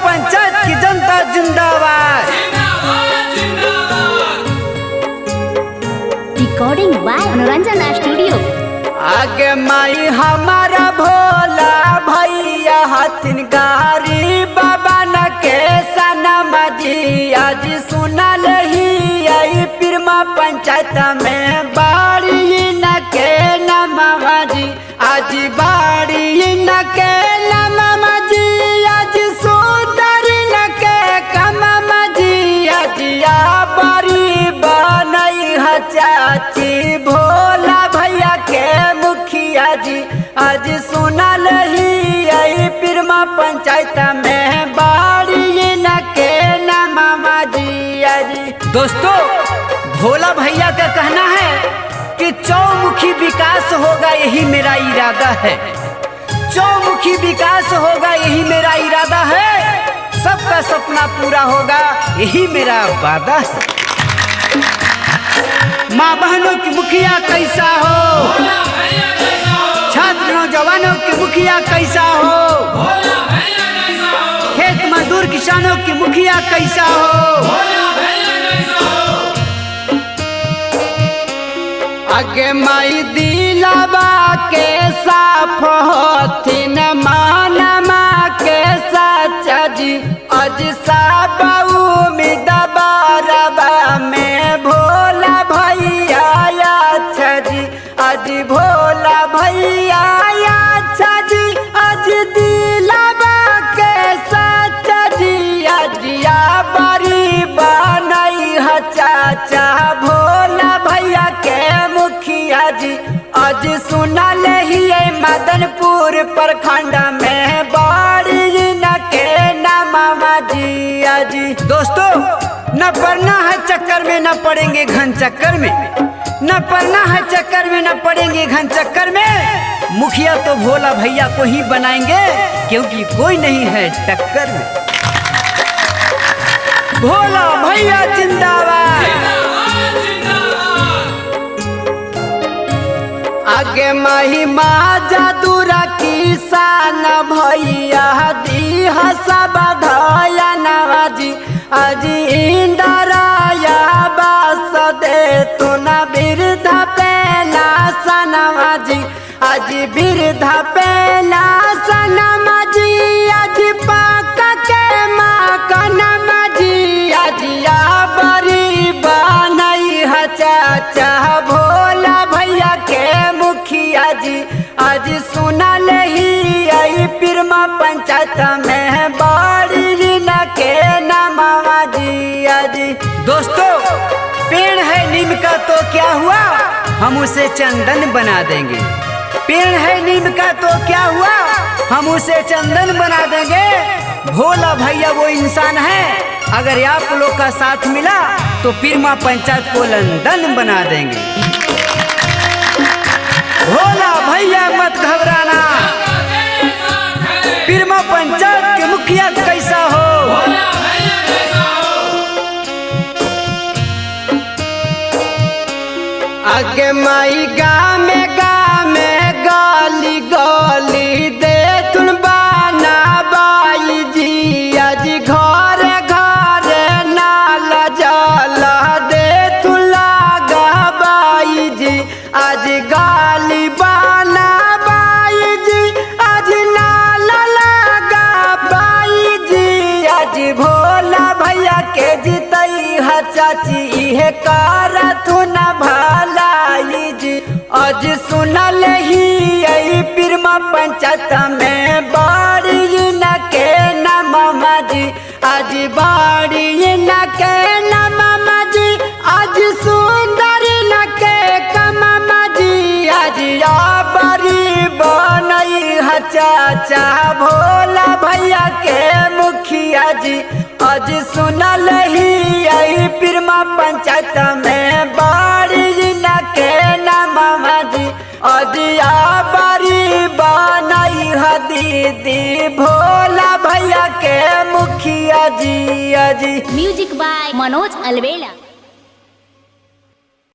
पंचायत की जनता जिंदाबाद। Recording by मनोरंजन स्टूडियो। आगे माई हमारा भोला भैया हथिन गारी बाबा न के सनम जी। आज सुनल ही आई पिरमा पंचायत में बाड़ी न के नमवा जी। आज बाड़ी न के नमवा जी। आज सुंदर न के कमवा जी। आज बारी बनई ह चाची भोला भैया के मुखिया जी। आज सुनल ही आई पिरमा पंचायत में बाड़ी न के नमवा जी। आज दोस्तों, भोला भैया का कहना है कि चौमुखी विकास होगा यही मेरा इरादा है। चौमुखी विकास होगा यही मेरा इरादा है। सबका सपना पूरा होगा यही मेरा वादा है। माँ बहनों की मुखिया कैसा हो, छात्र नौजवानों की मुखिया कैसा हो, खेत मजदूर किसानों की मुखिया कैसा हो। आगे माई दिलावा के साफ होथिन मानमा के सच्चा जी। आज सब उम्मीद बारबा में भोला भैया अच्छा जी। आज भोला भैया अच्छा जी। आज दिलावा के सच्चा जी। आज बारी बनई ह चाचा भोला भैया के मुखिया जी। आज सुनल ही मदनपुर प्रखंड में बाड़ी न के नमवा जी। आज दोस्तों, न पड़ना है चक्कर में, न पड़ेंगे घन चक्कर में। न पड़ना है चक्कर में, न पड़ेंगे घन चक्कर में। मुखिया तो भोला भैया को ही बनाएंगे क्योंकि कोई नहीं है टक्कर में। भोला भैया जिंदाबाद। आगे महिमा जादूरा किसान भैया दी सब धयनवा जी। आज इंदराया बास दे तू न वृद्धा पेला सनवा जी। आज वृद्धा पेला सनवा जी। आज पाका के माँ कनमा जी। आज बरी बनई ह चाचा भोला भैया के मुखिया जी। आज सुनल ही आई पिरमा पंचायत में बाड़ी न के नमवा जी। आज दोस्तों, पेड़ है नीम का तो क्या हुआ, हम उसे चंदन बना देंगे। पेड़ है नीम का तो क्या हुआ, हम उसे चंदन बना देंगे। भोला भैया वो इंसान है, अगर आप लोग का साथ मिला तो पिरमा पंचायत को लंदन बना देंगे। भोला भैया मत घबराना, पिरमा पंचायत के मुखिया कैसा हो। आगे माई गामे गामे गाली गाली दे तुन बाना बाई जी। आज घर घर नाल जाला दे तू लागा बाई जी। आज गाली बाना बाई जी। आज नाल लागा बाई जी। आज भोला भैया के जीतई ह चाची इहे करथु न भलाई जी। आज सुनल ही आई पिरमा पंचायत में बाड़ी न के नमवा जी। आज बाड़ी न के नमवा जी। आज सुंदर न के कमवा जी। आज बारी बनई ह चाचा भोला भैया के मुखिया जी। आज सुनल ही आई पिरमा पंचायत में बाड़ी न के नमवा जी। आज बारी बनई ह दीदी भोला भैया के मुखिया जी। आज म्यूजिक बाय मनोज अलवेला।